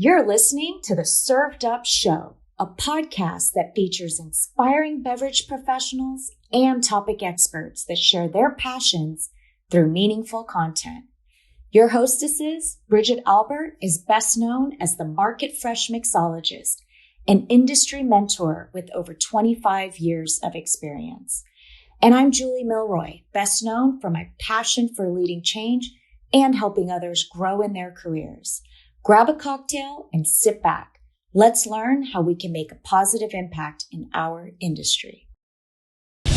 You're listening to the Served Up Show, a podcast that features inspiring beverage professionals and topic experts that share their passions through meaningful content. Your hostesses, Bridget Albert, is best known as the Market Fresh Mixologist, an industry mentor with over 25 years of experience. And I'm Julie Milroy, best known for my passion for leading change and helping others grow in their careers. Grab a cocktail and sit back. Let's learn how we can make a positive impact in our industry. For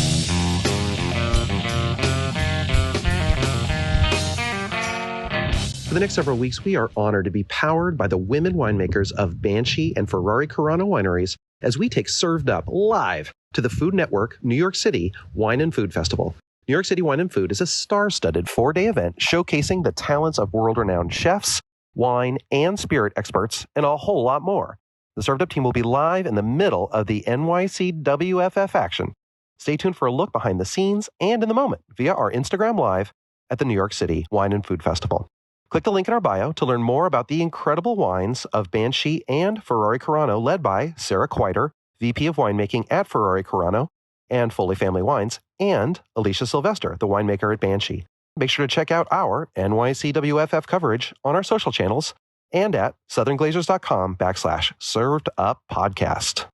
the next several weeks, we are honored to be powered by the women winemakers of Banshee and Ferrari-Carano wineries as we take Served Up live to the Food Network New York City Wine and Food Festival. New York City Wine and Food is a star-studded 4-day event showcasing the talents of world-renowned chefs, wine and spirit experts, and a whole lot more. The Served Up team will be live in the middle of the NYC WFF action. Stay tuned for a look behind the scenes and in the moment via our Instagram Live at the New York City Wine and Food Festival. Click the link in our bio to learn more about the incredible wines of Banshee and Ferrari-Carano, led by Sarah Quiter, VP of Winemaking at Ferrari-Carano and Foley Family Wines, and Alicia Sylvester, the winemaker at Banshee. Make sure to check out our NYCWFF coverage on our social channels and at southernglazers.com/serveduppodcast.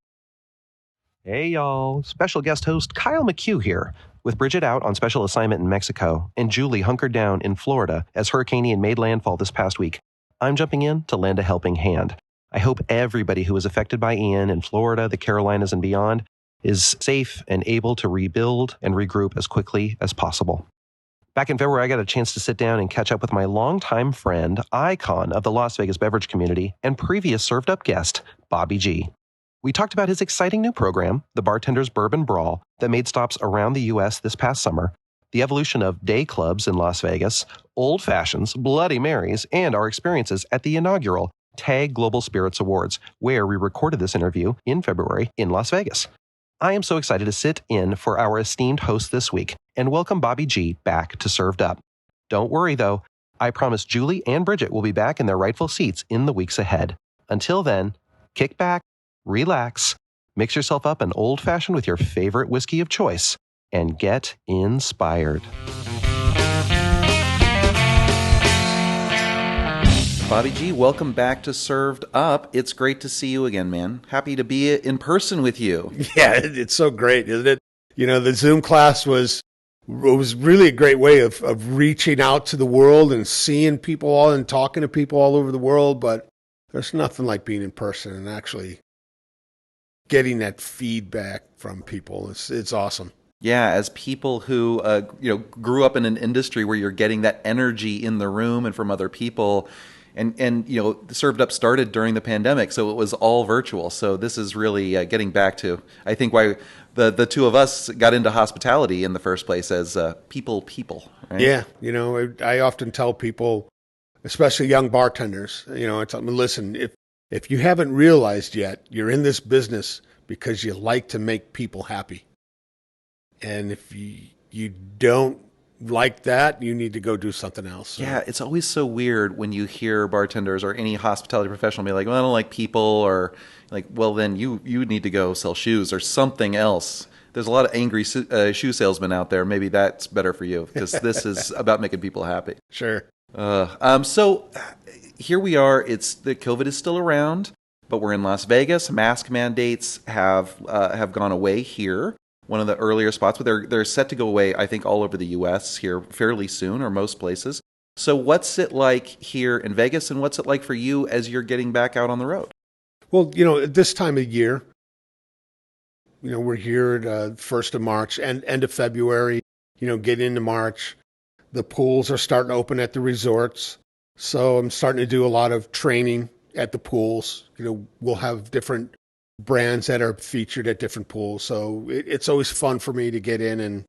Hey, y'all. Special guest host Kyle McHugh here, with Bridget out on special assignment in Mexico and Julie hunkered down in Florida as Hurricane Ian made landfall this past week. I'm jumping in to lend a helping hand. I hope everybody who was affected by Ian in Florida, the Carolinas, and beyond is safe and able to rebuild and regroup as quickly as possible. Back in February, I got a chance to sit down and catch up with my longtime friend, icon of the Las Vegas beverage community, and previous Served Up guest, Bobby G. We talked about his exciting new program, the Bartender's Bourbon Brawl, that made stops around the U.S. this past summer, the evolution of day clubs in Las Vegas, old fashions, Bloody Marys, and our experiences at the inaugural TAG Global Spirits Awards, where we recorded this interview in February in Las Vegas. I am so excited to sit in for our esteemed host this week and welcome Bobby G back to Served Up. Don't worry, though. I promise Julie and Bridget will be back in their rightful seats in the weeks ahead. Until then, kick back, relax, mix yourself up an old-fashioned with your favorite whiskey of choice, and get inspired. Bobby G, welcome back to Served Up. It's great to see you again, man. Happy to be in person with you. Yeah, it's so great, isn't it? You know, the Zoom class was really a great way of reaching out to the world and seeing people all and talking to people all over the world. But there's nothing like being in person and actually getting that feedback from people. It's awesome. Yeah, as people who grew up in an industry where you're getting that energy in the room and from other people. And Served Up started during the pandemic, so it was all virtual. So this is really getting back to, I think, why the two of us got into hospitality in the first place as people, right? Yeah, I often tell people, especially young bartenders, I tell them, listen, if you haven't realized yet, you're in this business because you like to make people happy. And if you don't like that, you need to go do something else. So. Yeah, it's always so weird when you hear bartenders or any hospitality professional be like, well, I don't like people, or like, well, then you need to go sell shoes or something else. There's a lot of angry shoe salesmen out there. Maybe that's better for you because this is about making people happy. Sure. So here we are. The COVID is still around, but we're in Las Vegas. Mask mandates have gone away here. One of the earlier spots, but they're set to go away, I think, all over the U.S. here fairly soon, or most places. So what's it like here in Vegas, and what's it like for you as you're getting back out on the road? Well, at this time of year, we're here at 1st of March and end of February, get into March. The pools are starting to open at the resorts. So I'm starting to do a lot of training at the pools. We'll have different brands that are featured at different pools. So it's always fun for me to get in and,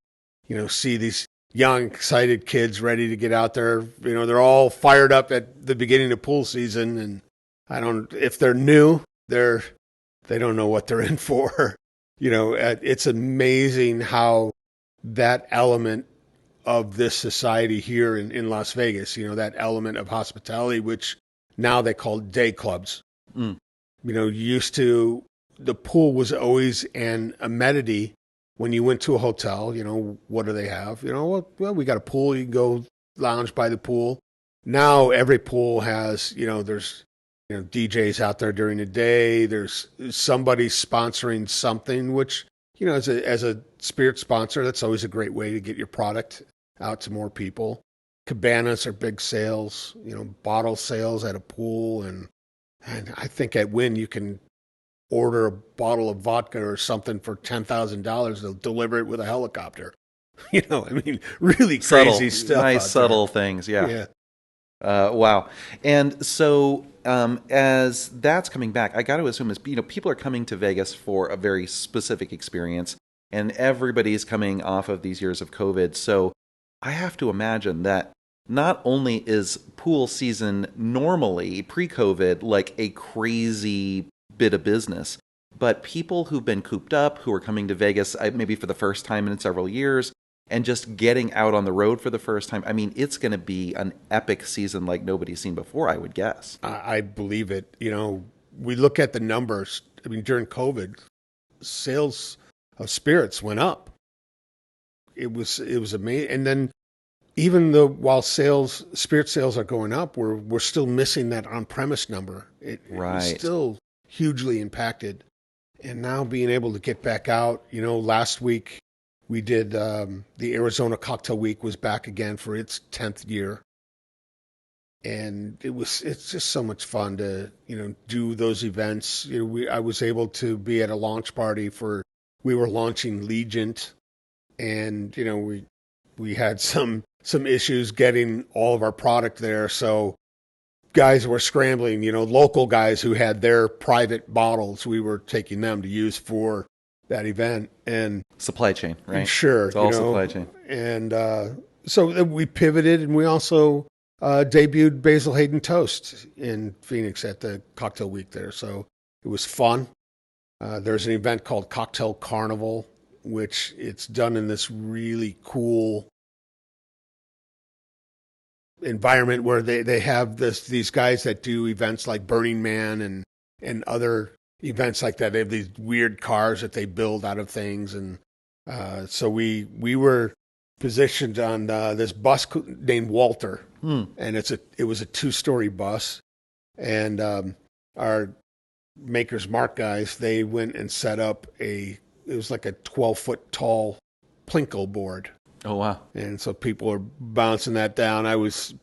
see these young, excited kids ready to get out there. They're all fired up at the beginning of pool season. And if they're new, they don't know what they're in for. It's amazing how that element of this society here in Las Vegas, that element of hospitality, which now they call day clubs. Mm. You used to, the pool was always an amenity when you went to a hotel. What do they have? Well, we got a pool. You can go lounge by the pool. Now every pool has, there's, DJs out there during the day. There's somebody sponsoring something, which, as a spirit sponsor, that's always a great way to get your product out to more people. Cabanas are big sales, bottle sales at a pool. And I think at Wynn you can order a bottle of vodka or something for $10,000. They'll deliver it with a helicopter. Really crazy stuff. Nice, subtle things. Yeah. Wow. And so as that's coming back, I got to assume people are coming to Vegas for a very specific experience, and everybody's coming off of these years of COVID. So I have to imagine that not only is pool season normally pre-COVID like a crazy bit of business, but people who've been cooped up, who are coming to Vegas maybe for the first time in several years, and just getting out on the road for the first time. I mean, it's going to be an epic season like nobody's seen before, I would guess. I believe it. We look at the numbers. I mean, during COVID, sales of spirits went up. It was amazing. And then even though while spirit sales are going up, we're still missing that on-premise number. It's still hugely impacted. And now being able to get back out, last week we did the Arizona Cocktail Week was back again for its 10th year. And it's just so much fun to, do those events. I was able to be at a launch party we were launching Legent, and, we had some issues getting all of our product there. So guys were scrambling, local guys who had their private bottles, we were taking them to use for that event. And supply chain, right? Sure. It's all supply chain. And so we pivoted, and we also debuted Basil Hayden Toast in Phoenix at the Cocktail Week there. So it was fun. There's an event called Cocktail Carnival, which it's done in this really cool environment where they have these guys that do events like Burning Man and other events like that. They have these weird cars that they build out of things. And so we were positioned on this bus named Walter. And it was a 2-story bus. And our Maker's Mark guys, they went and set up it was like a 12-foot tall Plinko board. Oh, wow. And so people are bouncing that down. I was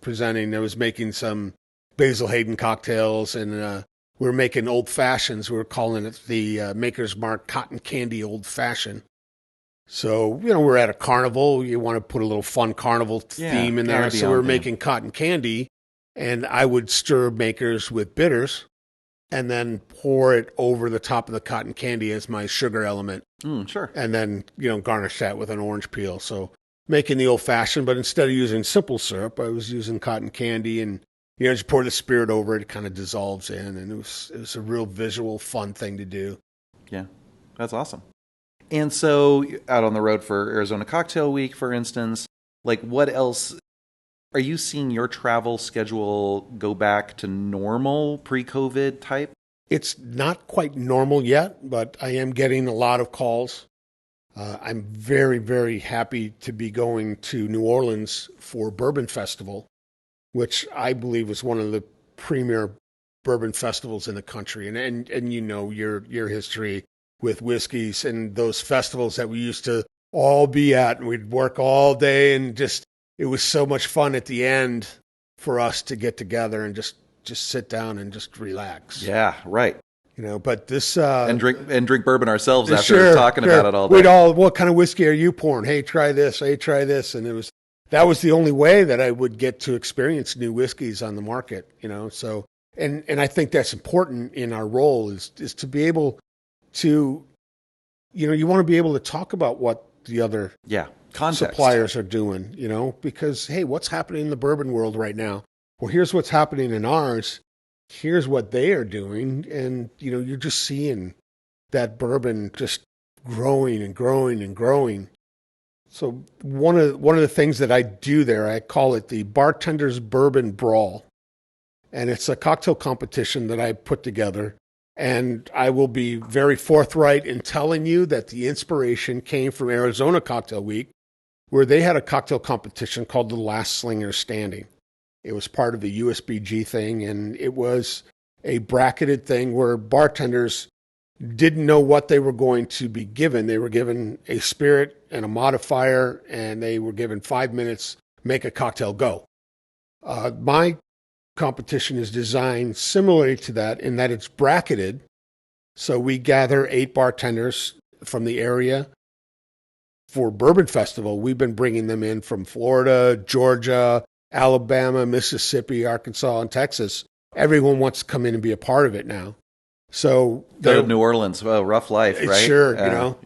making some Basil Hayden cocktails, and we were making old fashions. We were calling it the Maker's Mark Cotton Candy Old Fashioned. So, we're at a carnival. You want to put a little fun carnival theme in there. So we're making cotton candy, and I would stir Makers with bitters and then pour it over the top of the cotton candy as my sugar element. Sure. And then, garnish that with an orange peel. So making the old fashioned, but instead of using simple syrup, I was using cotton candy, and, just pour the spirit over it. It kind of dissolves in, and it was a real visual, fun thing to do. Yeah, that's awesome. And so out on the road for Arizona Cocktail Week, for instance, like what else? Are you seeing your travel schedule go back to normal pre-COVID type? It's not quite normal yet, but I am getting a lot of calls. I'm very, very happy to be going to New Orleans for Bourbon Festival, which I believe is one of the premier bourbon festivals in the country. And your history with whiskeys and those festivals that we used to all be at, and we'd work all day, and it was so much fun at the end for us to get together and just sit down and just relax. Yeah, right. But this and drink bourbon ourselves after talking about it all day. What kind of whiskey are you pouring? Hey, try this. Hey, try this. And that was the only way that I would get to experience new whiskeys on the market. So and I think that's important in our role is to be able to, you want to be able to talk about what the other context suppliers are doing, because, hey, what's happening in the bourbon world right now? Well, here's what's happening in ours. Here's what they are doing. And, you're just seeing that bourbon just growing and growing and growing. So one of the things that I do there, I call it the Bartender's Bourbon Brawl. And it's a cocktail competition that I put together. And I will be very forthright in telling you that the inspiration came from Arizona Cocktail Week, where they had a cocktail competition called The Last Slinger Standing. It was part of the USBG thing, and it was a bracketed thing where bartenders didn't know what they were going to be given. They were given a spirit and a modifier, and they were given 5 minutes, make a cocktail, go. My competition is designed similarly to that in that it's bracketed. So we gather 8 bartenders from the area. For Bourbon Festival, we've been bringing them in from Florida, Georgia, Alabama, Mississippi, Arkansas, and Texas. Everyone wants to come in and be a part of it now. So go to New Orleans. Well, rough life, right? Sure,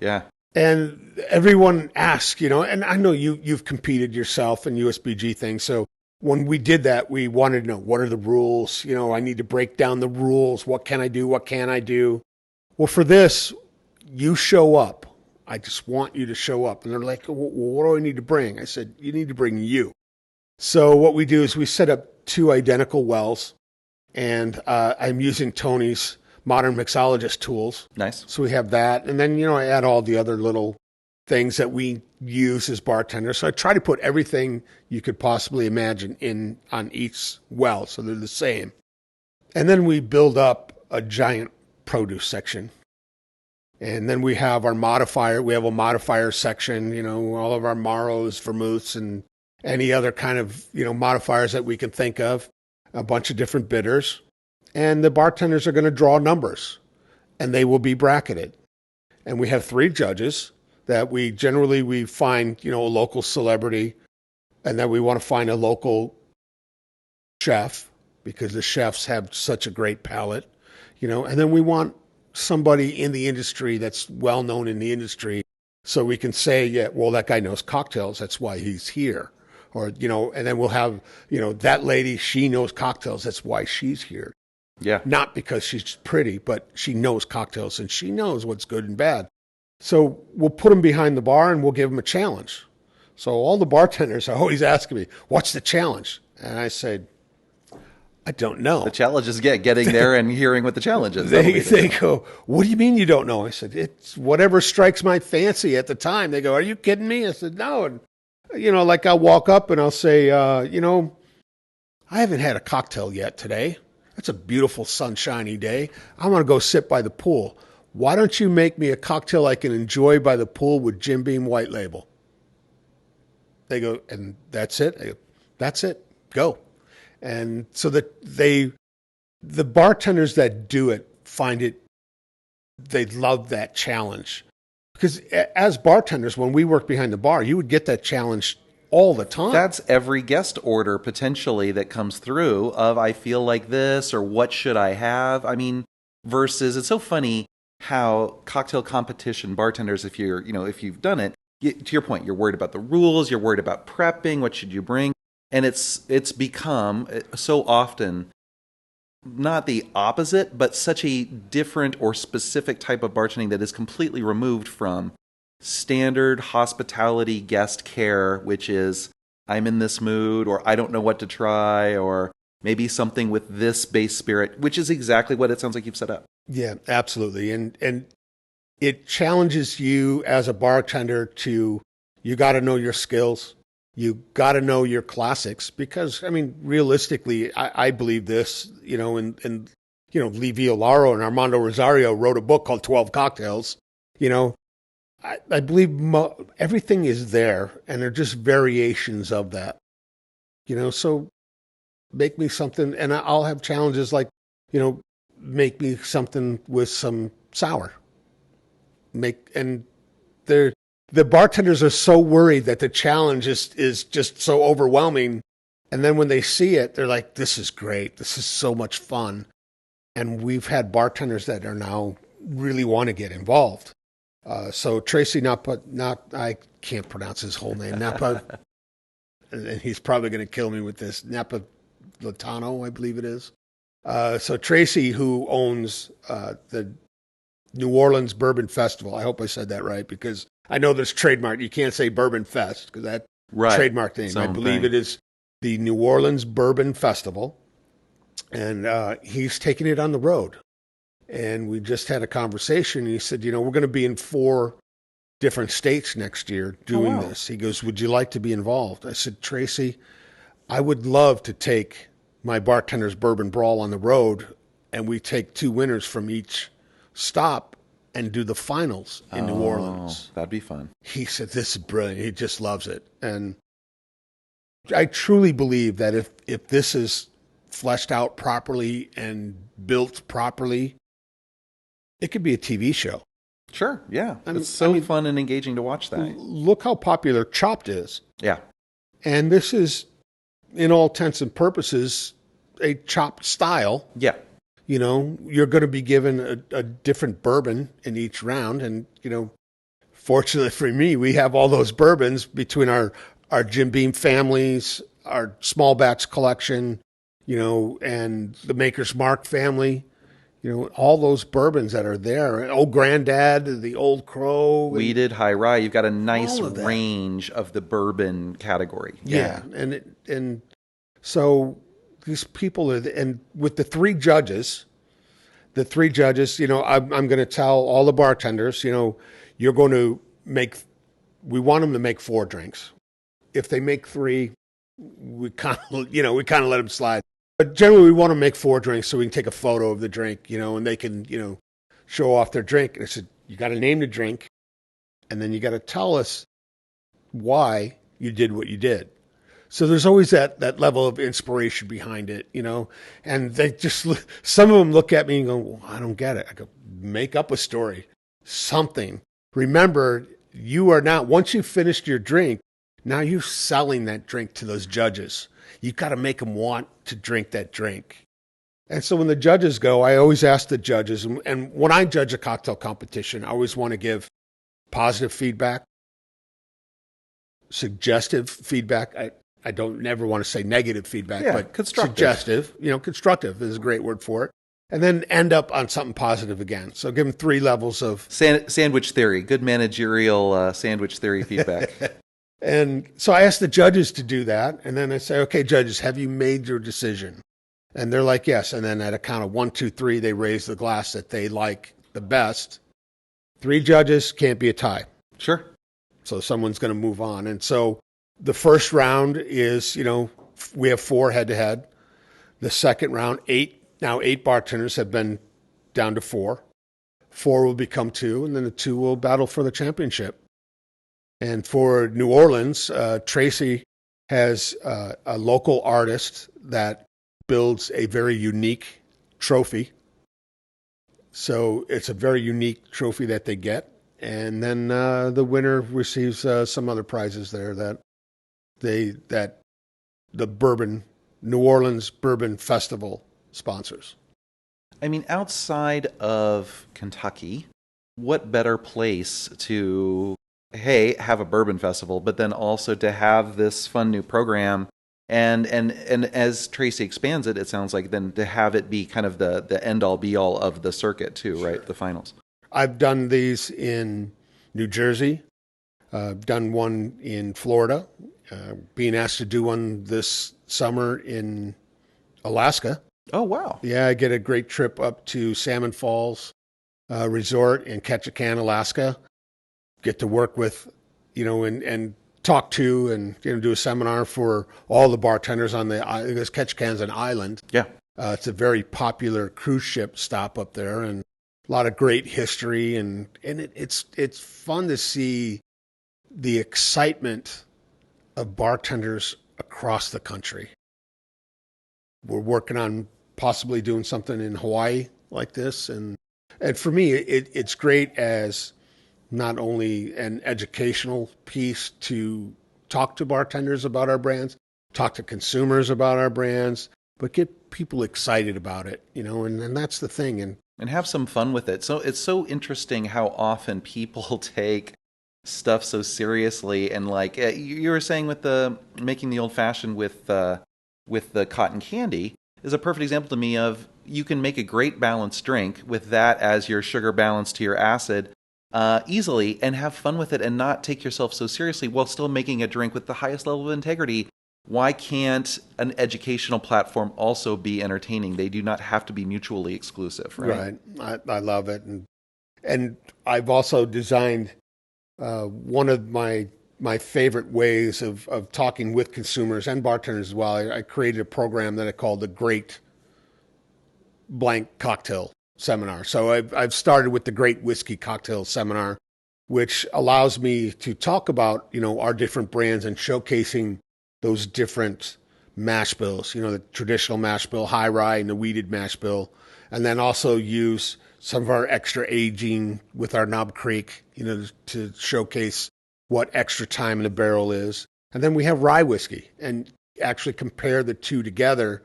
Yeah. And everyone asks, and I know you've competed yourself in USBG things. So when we did that, we wanted to know, what are the rules? I need to break down the rules. What can I do? What can't I do? Well, for this, you show up. I just want you to show up. And they're like, well, what do I need to bring? I said, you need to bring you. So what we do is we set up 2 identical wells, and I'm using Tony's modern mixologist tools. Nice. So we have that. And then, I add all the other little things that we use as bartenders. So I try to put everything you could possibly imagine on each well, so they're the same. And then we build up a giant produce section. And then we have our modifier. We have a modifier section, all of our Maros, vermouths, and any other kind of, modifiers that we can think of, a bunch of different bitters. And the bartenders are going to draw numbers, and they will be bracketed. And we have 3 judges that we find, a local celebrity, and then we want to find a local chef, because the chefs have such a great palate, and then we want somebody in the industry that's well known in the industry, so we can say, yeah, well, that guy knows cocktails, that's why he's here. Or, and then we'll have, that lady, she knows cocktails, that's why she's here. Yeah. Not because she's pretty, but she knows cocktails and she knows what's good and bad. So we'll put them behind the bar and we'll give them a challenge. So all the bartenders are always asking me, what's the challenge? And I said, I don't know. The challenge is getting there and hearing what the challenge is. They go, what do you mean you don't know? I said, it's whatever strikes my fancy at the time. They go, are you kidding me? I said, no. And, like I'll walk up and I'll say, I haven't had a cocktail yet today. It's a beautiful sunshiny day. I want to go sit by the pool. Why don't you make me a cocktail I can enjoy by the pool with Jim Beam White Label? They go, and that's it? I go, that's it. Go. And so the bartenders that do it they love that challenge. Because as bartenders, when we work behind the bar, you would get that challenge all the time. That's every guest order potentially that comes through of, I feel like this, or what should I have? I mean, versus, it's so funny how cocktail competition bartenders, if you've done it, to your point, you're worried about the rules, you're worried about prepping, what should you bring? And it's become so often not the opposite, but such a different or specific type of bartending that is completely removed from standard hospitality guest care, which is, I'm in this mood, or I don't know what to try, or maybe something with this base spirit, which is exactly what it sounds like you've set up. Yeah, absolutely. And it challenges you as a bartender you got to know your skills. You got to know your classics, because, I mean, realistically, I believe this, and Lee Violaro and Armando Rosario wrote a book called 12 Cocktails. I believe everything is there, and they're just variations of that. So make me something, and I'll have challenges like, make me something with some sour. The bartenders are so worried that the challenge is just so overwhelming. And then when they see it, they're like, this is great. This is so much fun. And we've had bartenders that are now really want to get involved. So Tracy I can't pronounce his whole name, Napa, and he's probably going to kill me with this, Napolitano, I believe it is. So Tracy, who owns the New Orleans Bourbon Festival, I hope I said that right, because I know there's trademark. You can't say Bourbon Fest, because that trademark name. I believe it is the New Orleans Bourbon Festival. And he's taking it on the road. And we just had a conversation. He said, we're going to be in 4 different states next year doing this. He goes, would you like to be involved? I said, Tracy, I would love to take my Bartender's Bourbon Brawl on the road, and we take 2 winners from each stop and do the finals in New Orleans. That'd be fun. He said, this is brilliant. He just loves it. And I truly believe that if this is fleshed out properly and built properly, it could be a TV show. Sure, yeah. It's so fun and engaging to watch that. Look how popular Chopped is. Yeah. And this is, in all intents and purposes, a Chopped style. Yeah. You're going to be given a different bourbon in each round. And, fortunately for me, we have all those bourbons between our Jim Beam families, our small batch collection, and the Maker's Mark family. All those bourbons that are there. Old Granddad, the Old Crow. Weeded, high rye. You've got a nice range of the bourbon category. Yeah. And so these people are, and with the 3 judges, I'm going to tell all the bartenders, you're going to we want them to make 4 drinks. If they make 3, we kind of let them slide. But generally, we want to make 4 drinks so we can take a photo of the drink, and they can, show off their drink. And I said, you got to name the drink, and then you got to tell us why you did what you did. So there's always that level of inspiration behind it, and they just, some of them look at me and go, well, I don't get it. I go, make up a story, something. Remember, you are not, once you've finished your drink, now you're selling that drink to those judges. You've got to make them want to drink that drink. And so when the judges go, I always ask the judges, and when I judge a cocktail competition, I always want to give positive feedback, suggestive feedback. I don't never want to say negative feedback, but constructive. Suggestive. Constructive is a great word for it. And then end up on something positive again. So give them 3 levels of... Sandwich theory. Good managerial sandwich theory feedback. And so I asked the judges to do that. And then I say, okay, judges, have you made your decision? And they're like, yes. And then at a count of 1, 2, 3, they raise the glass that they like the best. 3 judges, can't be a tie. Sure. So someone's going to move on. And so the first round is, we have 4 head-to-head. The second round, 8 bartenders have been down to 4. 4 will become 2, and then the 2 will battle for the championship. And for New Orleans, Tracy has a local artist that builds a very unique trophy. So it's a very unique trophy that they get. And then the winner receives some other prizes there that the New Orleans Bourbon Festival sponsors. I mean, outside of Kentucky, what better place to have a bourbon festival, but then also to have this fun new program, and as Tracy expands it, it sounds like then to have it be kind of the end all be all of the circuit too, right? Sure. The finals. I've done these in New Jersey. I've done one in Florida. Being asked to do one this summer in Alaska. Oh wow! Yeah, I get a great trip up to Salmon Falls Resort in Ketchikan, Alaska. Get to work with, and talk to and do a seminar for all the bartenders on because Ketchikan's an island. Yeah. It's a very popular cruise ship stop up there, and a lot of great history, and it's fun to see the excitement of bartenders across the country. We're working on possibly doing something in Hawaii like this, and for me, it's great as not only an educational piece to talk to bartenders about our brands, talk to consumers about our brands, but get people excited about it, and that's the thing. And have some fun with it. So it's so interesting how often people take stuff so seriously, and like you were saying with the making the old fashioned with the cotton candy is a perfect example to me of you can make a great balanced drink with that as your sugar balance to your acid easily, and have fun with it and not take yourself so seriously while still making a drink with the highest level of integrity. why can't an educational platform also be entertaining? They do not have to be mutually exclusive, right? Right. I love it. And I've also designed one of my favorite ways of talking with consumers and bartenders as well. I created a program that I called the Great Blank Cocktail Seminar. So I've started with the Great Whiskey Cocktail Seminar, which allows me to talk about, our different brands and showcasing those different mash bills, the traditional mash bill, high rye, and the weeded mash bill, and then also use some of our extra aging with our Knob Creek, to showcase what extra time in the barrel is. And then we have rye whiskey and actually compare the two together.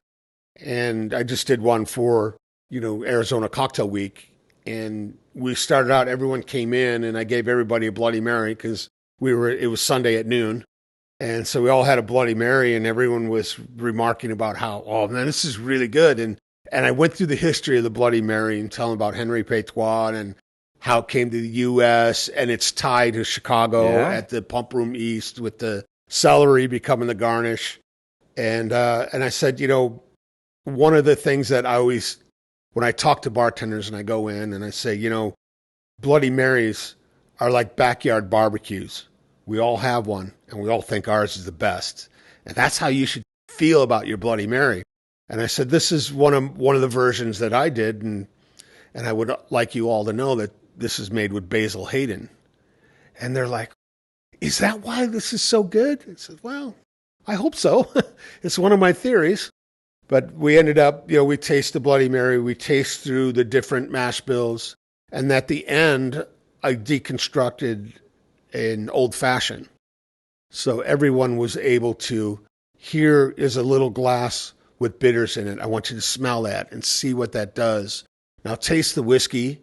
And I just did one for, Arizona Cocktail Week. And we started out, everyone came in and I gave everybody a Bloody Mary because it was Sunday at noon. And so we all had a Bloody Mary and everyone was remarking about how, oh man, this is really good. And I went through the history of the Bloody Mary and telling about Henry Patois and how it came to the U.S. and its tie to Chicago at the Pump Room East with the celery becoming the garnish. And I said, one of the things that I always, when I talk to bartenders and I go in and I say, Bloody Marys are like backyard barbecues. We all have one, and we all think ours is the best. And that's how you should feel about your Bloody Mary. And I said, this is one of the versions that I did, and I would like you all to know that this is made with Basil Hayden. And they're like, is that why this is so good? I said, well, I hope so. It's one of my theories. But we ended up, we taste the Bloody Mary, we taste through the different mash bills, and at the end, I deconstructed an old fashioned. So everyone was able to, here is a little glass with bitters in it. I want you to smell that and see what that does. Now taste the whiskey,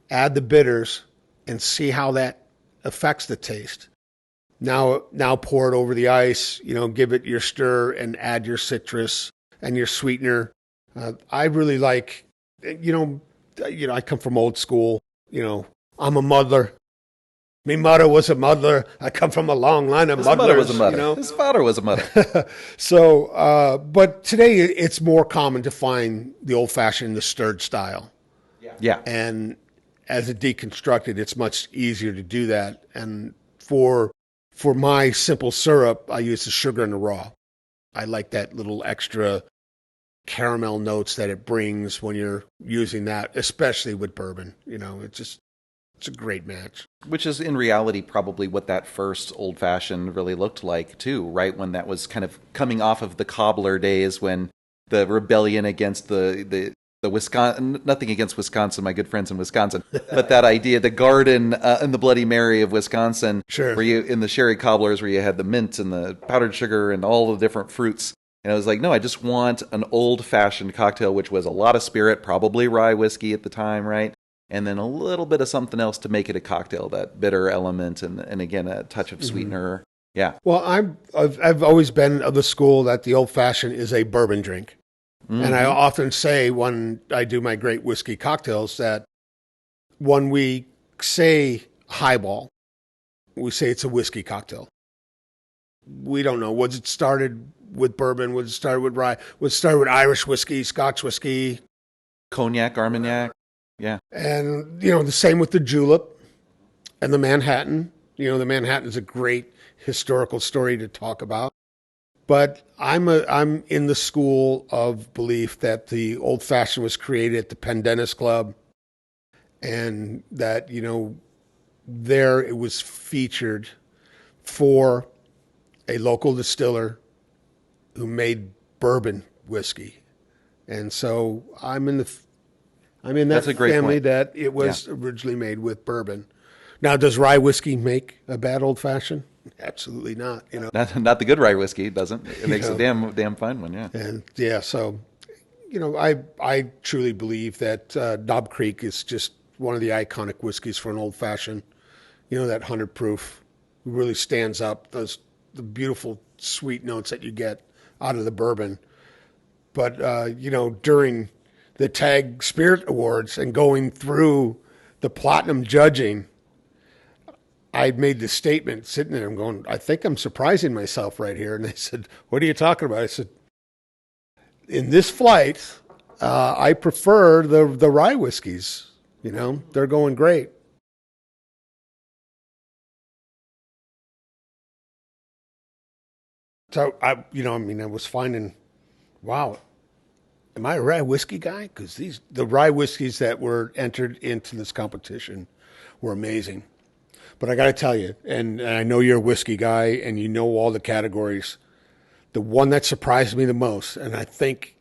add the bitters, and see how that affects the taste. Now pour it over the ice, give it your stir and add your citrus and your sweetener. I really like, I come from old school, I'm a muddler. Me mother was a muddler. I come from a long line of muddlers. His mother was a muddler. His father was a muddler. So, but today it's more common to find the old-fashioned, the stirred style. Yeah. And as it deconstructed, it's much easier to do that. And for my simple syrup, I use the sugar and the raw. I like that little extra caramel notes that it brings when you're using that, especially with bourbon. It's a great match. Which is in reality probably what that first old fashioned really looked like too, right? When that was kind of coming off of the cobbler days when the rebellion against the Wisconsin, nothing against Wisconsin, my good friends in Wisconsin, but that idea, the garden and the Bloody Mary of Wisconsin, sure. Where you, in the sherry cobblers, where you had the mint and the powdered sugar and all the different fruits. And I was like, no, I just want an old fashioned cocktail, which was a lot of spirit, probably rye whiskey at the time, right? And then a little bit of something else to make it a cocktail, that bitter element, and again, a touch of sweetener. Mm-hmm. Yeah. Well, I've always been of the school that the old-fashioned is a bourbon drink. Mm-hmm. And I often say when I do my great whiskey cocktails that when we say highball, we say it's a whiskey cocktail. We don't know. Was it started with bourbon? Was it started with rye? Was it started with Irish whiskey, Scotch whiskey? Cognac, Armagnac. Yeah. And, the same with the julep and the Manhattan. The Manhattan is a great historical story to talk about. But I'm in the school of belief that the old fashioned was created at the Pendennis Club and that, there it was featured for a local distiller who made bourbon whiskey. And so I'm in that family point. that it was originally made with bourbon. Now, does rye whiskey make a bad old fashioned? Absolutely not. Not the good rye whiskey. It doesn't. It makes a damn fine one. Yeah. And so, I truly believe that Knob Creek is just one of the iconic whiskeys for an old fashioned. That 100 proof really stands up. The beautiful sweet notes that you get out of the bourbon. But during the TAG Spirit Awards and going through the platinum judging, I made this statement sitting there. I'm going, I think I'm surprising myself right here. And they said, what are you talking about? I said, in this flight, I prefer the rye whiskeys. You know, they're going great. So I was finding, wow, am I a rye whiskey guy? Because the rye whiskeys that were entered into this competition were amazing. But I got to tell you, and I know you're a whiskey guy and you know all the categories. The one that surprised me the most, and I think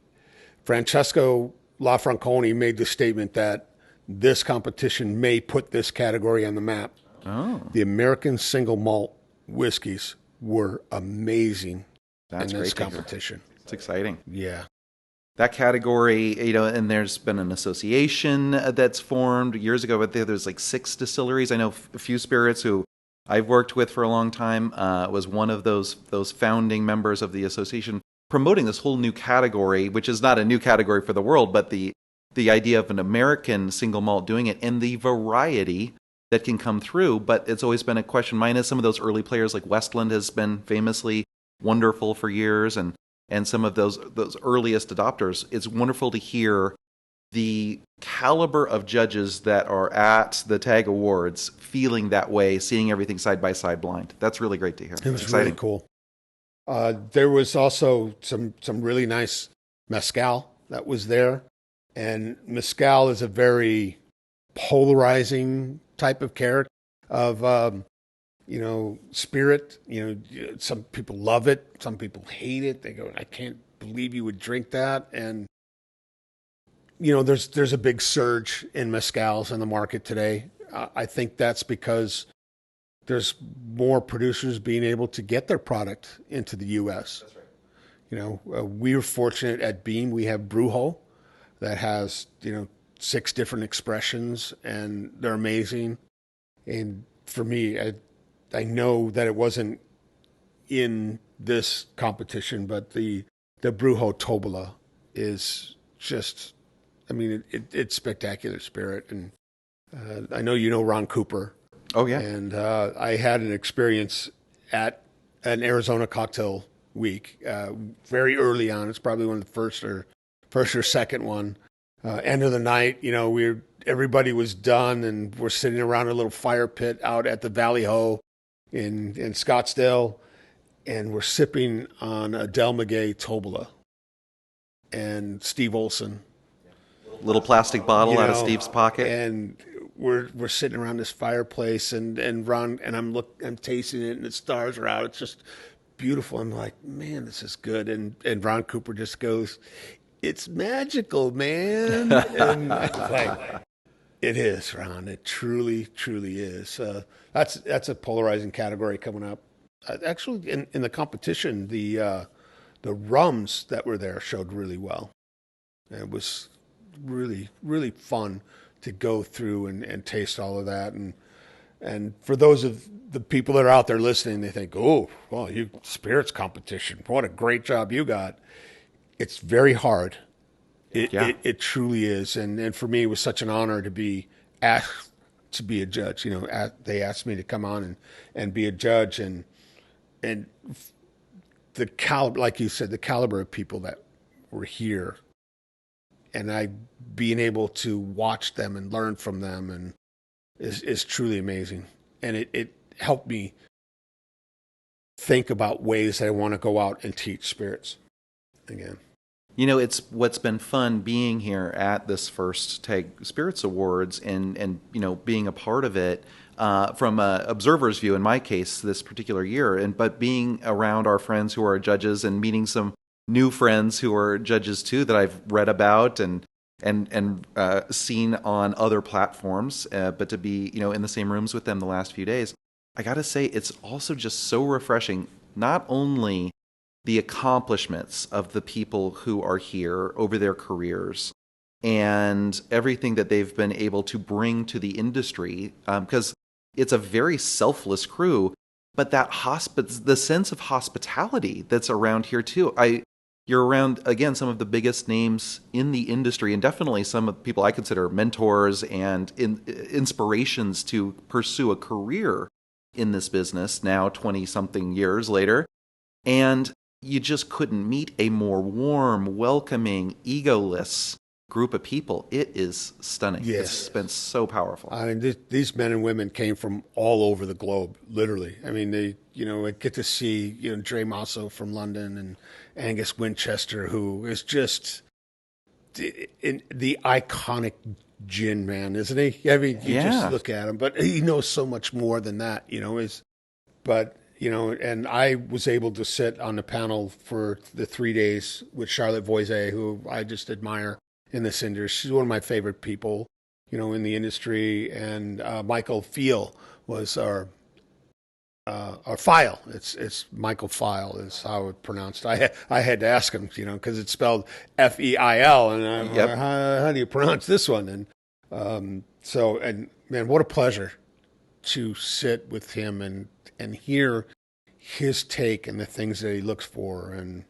Francesco Lafranconi made the statement that this competition may put this category on the map. Oh, The American single malt whiskeys were amazing that's in great this to hear. competition. It's exciting. Yeah. That category, and there's been an association that's formed years ago, but there's like 6 distilleries. I know a few spirits who I've worked with for a long time was one of those founding members of the association, promoting this whole new category, which is not a new category for the world, but the idea of an American single malt doing it and the variety that can come through. But it's always been a question, minus some of those early players like Westland has been famously wonderful for years, and some of those earliest adopters. It's wonderful to hear the caliber of judges that are at the TAG Awards feeling that way, seeing everything side by side blind. That's really great to hear. It was exciting. really cool. There was also some really nice mezcal that was there. And mezcal is a very polarizing type of character of, spirit. Some people love it. Some people hate it. They go, I can't believe you would drink that. And, there's a big surge in mezcals in the market today. I think that's because there's more producers being able to get their product into the U.S. That's right. We are fortunate at Beam. We have Brujo that has, 6 different expressions, and they're amazing. And for me, I know that it wasn't in this competition, but the Brujo Tobola is just, it's spectacular spirit. And I know you know Ron Cooper. Oh, yeah. And I had an experience at an Arizona cocktail week very early on. It's probably one of the first or second one. End of the night, everybody was done, and we're sitting around a little fire pit out at the Valley Ho in Scottsdale, and we're sipping on a Del Maguey Tobola and Steve Olson. Little plastic bottle out of Steve's pocket. And we're sitting around this fireplace, and Ron, and I'm tasting it, and the stars are out. It's just beautiful. I'm like, man, this is good. And Ron Cooper just goes, it's magical, man. And I'm like, it is, Ron. It truly, truly is. That's a polarizing category coming up. Actually, in the competition, the rums that were there showed really well. It was really, really fun to go through and taste all of that. And for those of the people that are out there listening, they think, oh, well, you spirits competition. What a great job you got. It's very hard. It truly is. And for me, it was such an honor to be asked to be a judge. They asked me to come on and be a judge. And the caliber, like you said, the caliber of people that were here, and I being able to watch them and learn from them and is truly amazing. And it helped me think about ways that I want to go out and teach spirits again. It's what's been fun being here at this first TAG Spirits Awards and being a part of it from an observer's view, in my case, this particular year, but being around our friends who are judges and meeting some new friends who are judges too that I've read about and seen on other platforms, but to be in the same rooms with them the last few days, I got to say it's also just so refreshing. Not only the accomplishments of the people who are here over their careers and everything that they've been able to bring to the industry, because it's a very selfless crew, but that the sense of hospitality that's around here too. You're around, again, some of the biggest names in the industry, and definitely some of the people I consider mentors and inspirations to pursue a career in this business now 20-something years later, and you just couldn't meet a more warm, welcoming, egoless group of people. It is stunning. Yes. It's been so powerful. I mean, these men and women came from all over the globe, literally. I mean, I get to see, Dre Masso from London and Angus Winchester, who is just the iconic gin man, isn't he? I mean, you just look at him, but he knows so much more than that, and I was able to sit on the panel for the 3 days with Charlotte Voiset, who I just admire in this industry. She's one of my favorite people, in the industry. And Michael Feel was our File. It's Michael File is how it's pronounced. I had to ask him, because it's spelled Feil, and I'm like, how do you pronounce this one? And and man, what a pleasure to sit with him and hear his take and the things that he looks for. And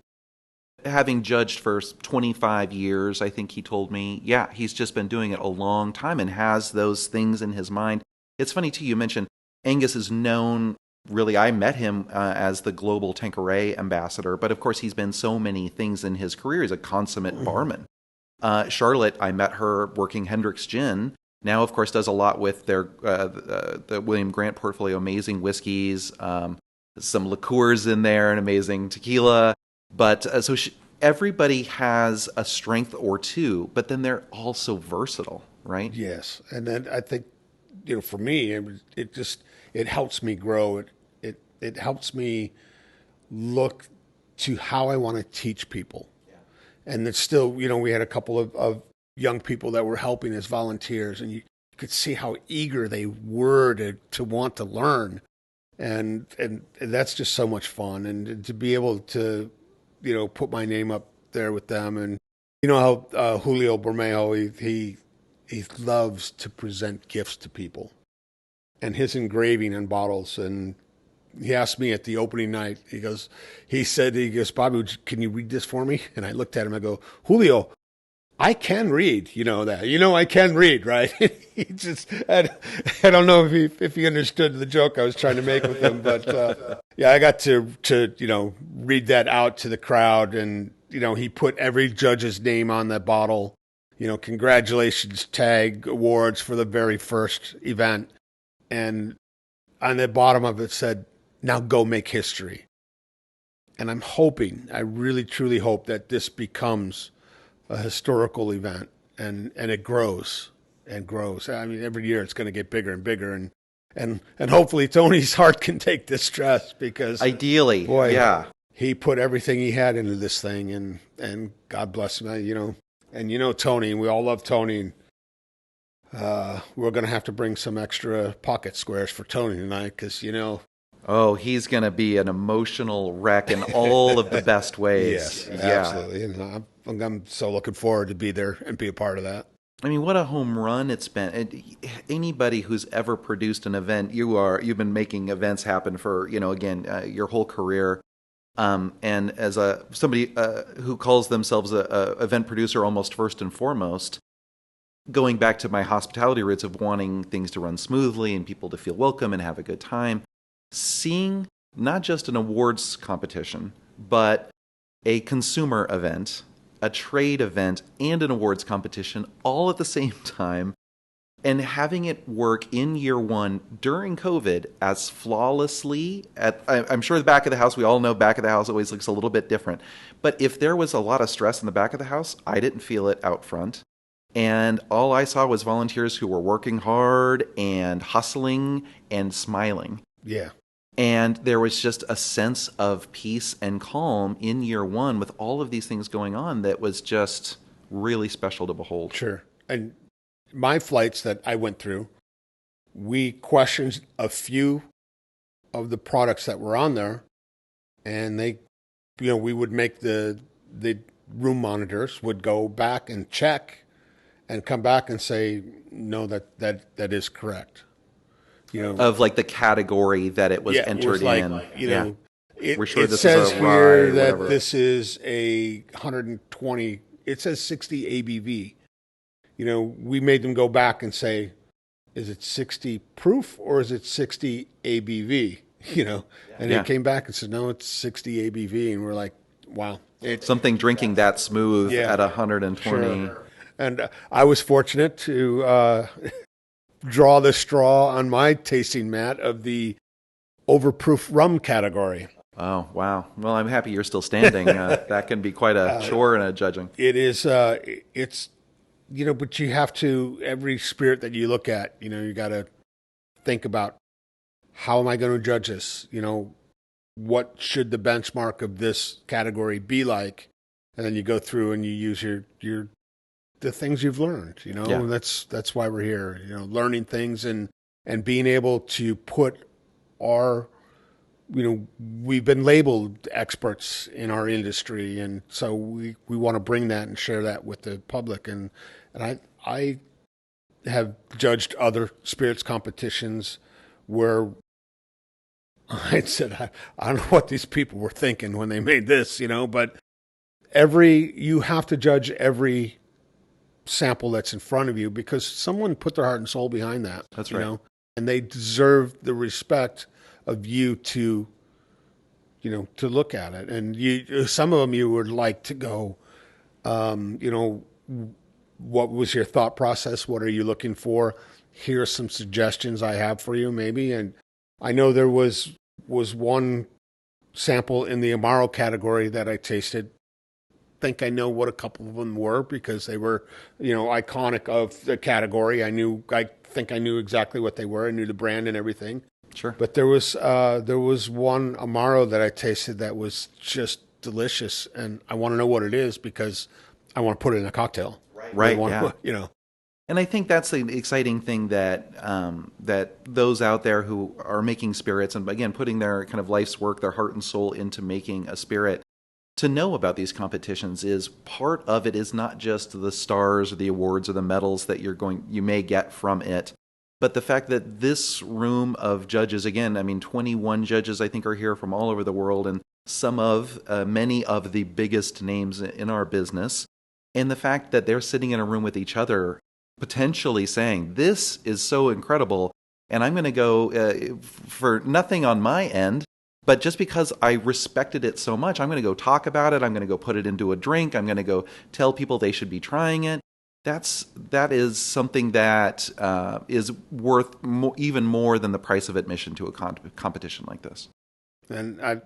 having judged for 25 years, I think he told me, he's just been doing it a long time and has those things in his mind. It's funny, too, you mentioned Angus is known, really, I met him as the global Tanqueray ambassador, but of course he's been so many things in his career. He's a consummate barman. Charlotte, I met her working Hendrick's Gin. Now, of course, does a lot with their the William Grant portfolio, amazing whiskeys, some liqueurs in there, an amazing tequila. But everybody has a strength or two, but then they're also versatile, right? Yes, and then I think, for me, it helps me grow. It helps me look to how I want to teach people. And it's still, we had a couple of young people that were helping as volunteers, and you could see how eager they were to want to learn. And that's just so much fun. And to be able to, put my name up there with them. And how Julio Bermejo, he loves to present gifts to people. And his engraving on bottles. And he asked me at the opening night, he said, Bobby, can you read this for me? And I looked at him, I go, Julio, I can read, that. I can read, right? He just, I don't know if he understood the joke I was trying to make with him, but I got to read that out to the crowd, and he put every judge's name on that bottle. Congratulations, TAG awards for the very first event, and on the bottom of it said, "Now go make history." And I'm hoping, I really truly hope that this becomes a historical event, and it grows and grows. I mean, every year it's going to get bigger and bigger, and hopefully Tony's heart can take this stress, because ideally, boy, he put everything he had into this thing, and God bless him, and Tony, we all love Tony. We're going to have to bring some extra pocket squares for Tony tonight, because oh, he's going to be an emotional wreck in all of the best ways. Yes, absolutely. And I'm so looking forward to be there and be a part of that. I mean, what a home run it's been. Anybody who's ever produced an event, you've been making events happen for, your whole career. And as somebody who calls themselves a event producer almost first and foremost, going back to my hospitality roots of wanting things to run smoothly and people to feel welcome and have a good time, seeing not just an awards competition, but a consumer event, a trade event, and an awards competition all at the same time, and having it work in year one during COVID as flawlessly. I'm sure the back of the house, we all know back of the house always looks a little bit different. But if there was a lot of stress in the back of the house, I didn't feel it out front. And all I saw was volunteers who were working hard and hustling and smiling. Yeah. And there was just a sense of peace and calm in year one with all of these things going on that was just really special to behold. Sure. And my flights that I went through, we questioned a few of the products that were on there, and we would make the room monitors would go back and check and come back and say, no, that is correct. Of like the category that it was entered in. We're sure it this says is a here rye, that whatever. this is a 120. It says 60 ABV. We made them go back and say, is it 60 proof or is it 60 ABV? And he came back and said, no, it's 60 ABV. And we're like, wow. It's Something drinking that smooth Yeah. at 120. Sure. And I was fortunate to draw the straw on my tasting mat of the overproof rum category. Oh, wow. Well, I'm happy you're still standing. That can be quite a chore in a judging. It is, it's, but you have to, every spirit that you look at, you got to think about, how am I going to judge this? What should the benchmark of this category be like? And then you go through and you use the things you've learned, and that's why we're here, learning things and being able to put our, we've been labeled experts in our industry. And so we want to bring that and share that with the public. And I have judged other spirits competitions where I said, I don't know what these people were thinking when they made this, but you have to judge every sample that's in front of you because someone put their heart and soul behind that. That's right. And they deserve the respect of you to look at it. And some of them you would like to go, what was your thought process? What are you looking for? Here are some suggestions I have for you, maybe. And I know there was one sample in the Amaro category that I tasted. Think I know what a couple of them were because they were, iconic of the category. I think I knew exactly what they were. I knew the brand and everything. Sure. But there was one Amaro that I tasted that was just delicious, and I want to know what it is because I want to put it in a cocktail. Right. Yeah. And I think that's the exciting thing that that those out there who are making spirits and again putting their kind of life's work, their heart and soul into making a spirit, to know about these competitions is part of it is not just the stars or the awards or the medals that you may get from it, but the fact that this room of judges, again, 21 judges I think are here from all over the world and many of the biggest names in our business, and the fact that they're sitting in a room with each other potentially saying, this is so incredible, and I'm going to go for nothing on my end, but just because I respected it so much, I'm going to go talk about it, I'm going to go put it into a drink, I'm going to go tell people they should be trying it. That is something that is worth even more than the price of admission to a competition like this. And I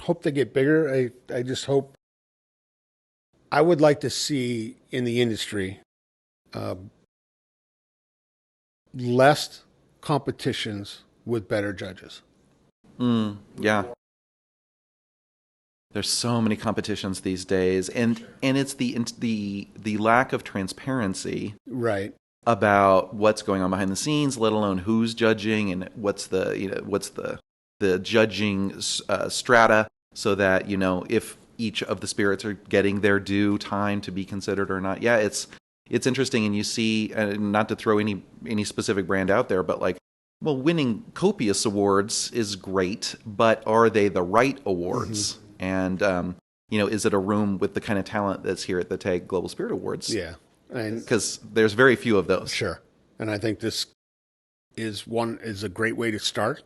hope they get bigger. I just hope, I would like to see in the industry less competitions with better judges. Yeah. There's so many competitions these days, and it's the lack of transparency, right, about what's going on behind the scenes, let alone who's judging and what's the judging strata, so that if each of the spirits are getting their due time to be considered or not. Yeah, it's interesting, and you see, not to throw any specific brand out there, but winning copious awards is great, but are they the right awards? Mm-hmm. And is it a room with the kind of talent that's here at the TAG Global Spirit Awards? Yeah, because there's very few of those. Sure, and I think this is a great way to start.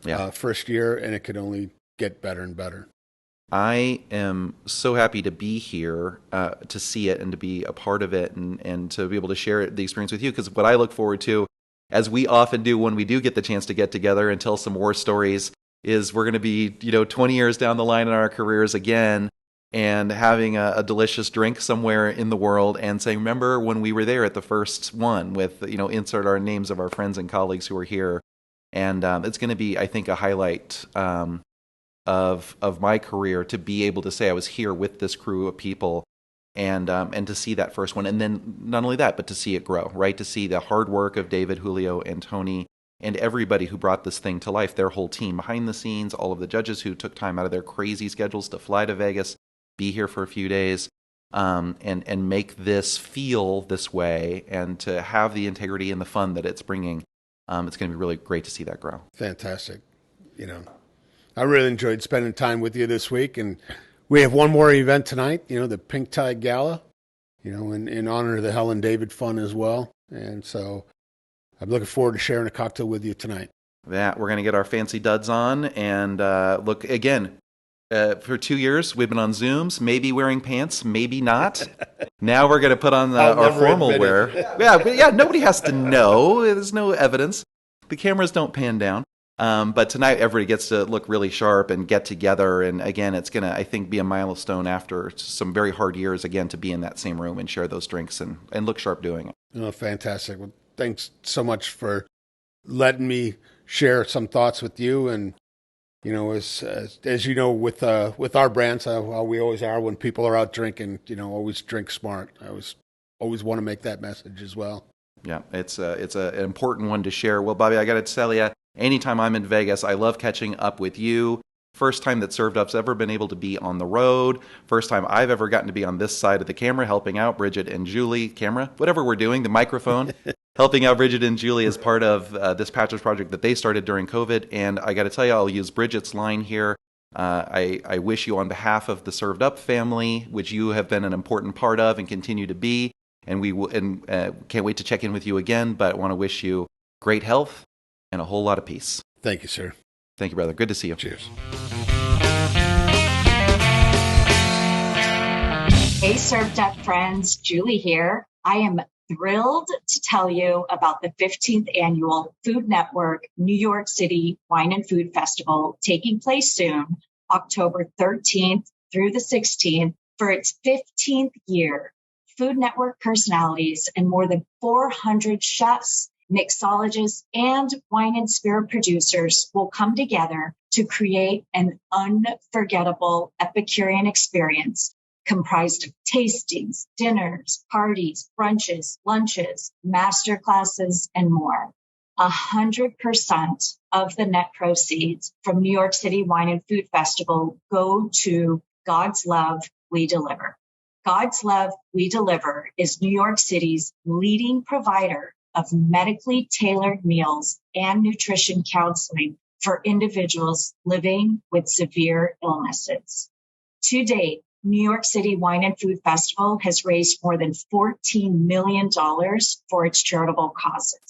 Yeah, first year, and it could only get better and better. I am so happy to be here, to see it and to be a part of it, and to be able to share the experience with you. Because what I look forward to, as we often do when we do get the chance to get together and tell some war stories, is we're going to be 20 years down the line in our careers again, and having a delicious drink somewhere in the world and saying, remember when we were there at the first one, with insert our names of our friends and colleagues who are here. And it's going to be, I think, a highlight of my career to be able to say I was here with this crew of people, and to see that first one, and then not only that, but to see it grow, right? To see the hard work of David, Julio, and Tony, and everybody who brought this thing to life, their whole team behind the scenes, all of the judges who took time out of their crazy schedules to fly to Vegas, be here for a few days, and make this feel this way, and to have the integrity and the fun that it's bringing. It's going to be really great to see that grow. Fantastic. I really enjoyed spending time with you this week, and we have one more event tonight, the Pink Tide Gala, in honor of the Helen David Fund as well. And so I'm looking forward to sharing a cocktail with you tonight. That we're going to get our fancy duds on and look again. For 2 years, we've been on Zooms, maybe wearing pants, maybe not. Now we're going to put on our formal wear. Yeah, nobody has to know. There's no evidence. The cameras don't pan down. But tonight, everybody gets to look really sharp and get together. And again, it's going to, I think, be a milestone after some very hard years, again, to be in that same room and share those drinks and look sharp doing it. Oh, fantastic. Well, thanks so much for letting me share some thoughts with you. And as you know, with our brands, how we always are when people are out drinking, always drink smart. I always want to make that message as well. Yeah, it's an important one to share. Well, Bobby, I got to tell you, anytime I'm in Vegas, I love catching up with you. First time that Served Up's ever been able to be on the road. First time I've ever gotten to be on this side of the camera, helping out Bridget and Julie. Camera, whatever we're doing, the microphone. Helping out Bridget and Julie as part of this Patches project that they started during COVID. And I got to tell you, I'll use Bridget's line here. I wish you on behalf of the Served Up family, which you have been an important part of and continue to be. And can't wait to check in with you again, but I want to wish you great health and a whole lot of peace. Thank you, sir. Thank you, brother. Good to see you. Cheers. Hey, Served Up friends, Julie here. I am thrilled to tell you about the 15th annual Food Network New York City Wine and Food Festival taking place soon, October 13th through the 16th. For its 15th year, Food Network personalities and more than 400 chefs, mixologists, and wine and spirit producers will come together to create an unforgettable Epicurean experience comprised of tastings, dinners, parties, brunches, lunches, master classes, and more. 100% of the net proceeds from New York City Wine and Food Festival go to God's Love, We Deliver. God's Love, We Deliver is New York City's leading provider of medically tailored meals and nutrition counseling for individuals living with severe illnesses. To date, New York City Wine and Food Festival has raised more than $14 million for its charitable causes.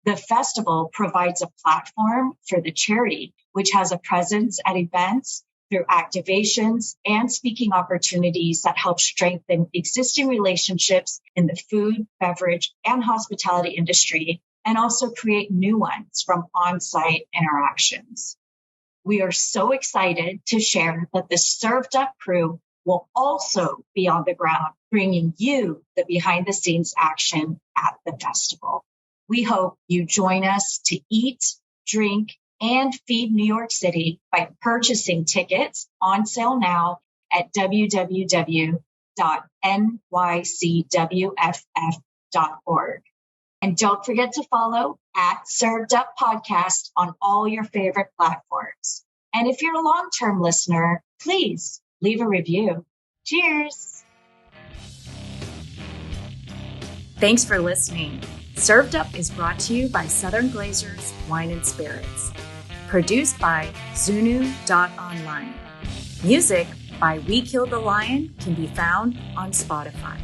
The festival provides a platform for the charity, which has a presence at events through activations and speaking opportunities that help strengthen existing relationships in the food, beverage, and hospitality industry, and also create new ones from on-site interactions. We are so excited to share that the Served Up crew will also be on the ground, bringing you the behind-the-scenes action at the festival. We hope you join us to eat, drink, and feed New York City by purchasing tickets on sale now at www.nycwff.org. And don't forget to follow @Served Up Podcast on all your favorite platforms. And if you're a long-term listener, please leave a review. Cheers. Thanks for listening. Served Up is brought to you by Southern Glazers Wine and Spirits. Produced by Zunu.online. Music by We Killed the Lion can be found on Spotify.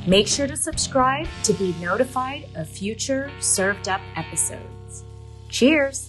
Make sure to subscribe to be notified of future Served Up episodes. Cheers!